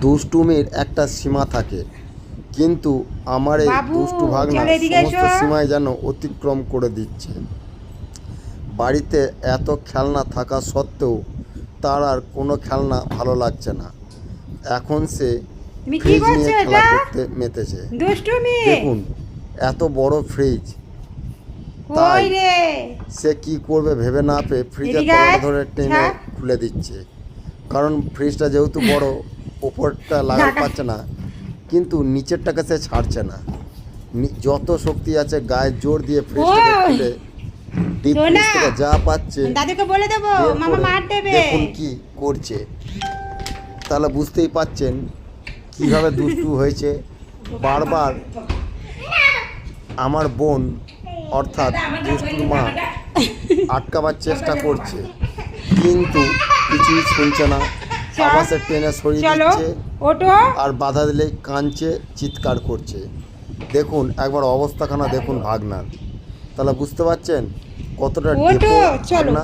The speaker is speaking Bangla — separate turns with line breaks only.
দুষ্টুমির একটা সীমা থাকে, কিন্তু আমার এই দুষ্টু ভাগনা সমস্ত সীমায় যেন অতিক্রম করে দিচ্ছে। বাড়িতে এত খেলনা থাকা সত্ত্বেও তার আর কোনো খেলনা ভালো লাগছে না। এখন সে ফ্রিজ নিয়ে খেলা করতে মেতেছে। দেখুন এত বড় ফ্রিজ, তাই সে কি করবে ভেবে না পেয়ে ফ্রিজের তলা ধরে টেনে খুলে দিচ্ছে। কারণ ফ্রিজটা যেহেতু বড়, ওপরটা লাগাতে পারছে না, কিন্তু নিচেরটাকে সে ছাড়ছে না। যত শক্তি আছে গায়ে জোর দিয়ে ফ্রিজটাকে খুলে ডিপ ফ্রিজ থেকে যা পাচ্ছে দেখুন কি করছে। তাহলে বুঝতেই পাচ্ছেন কিভাবে দুষ্টু হয়েছে। বারবার আমার বোন অর্থাৎ দুষ্টুর মা আটকাবার চেষ্টা করছে, কিন্তু কিছুই শুনছে না। আবার সে টেনে সরিয়ে দিচ্ছে, আর বাধা দিলেই কাঁদছে, চিৎকার করছে। দেখুন একবার অবস্থাখানা দেখুন ভাগনার। তাহলে বুঝতে পারছেন কতটা ভাগনা।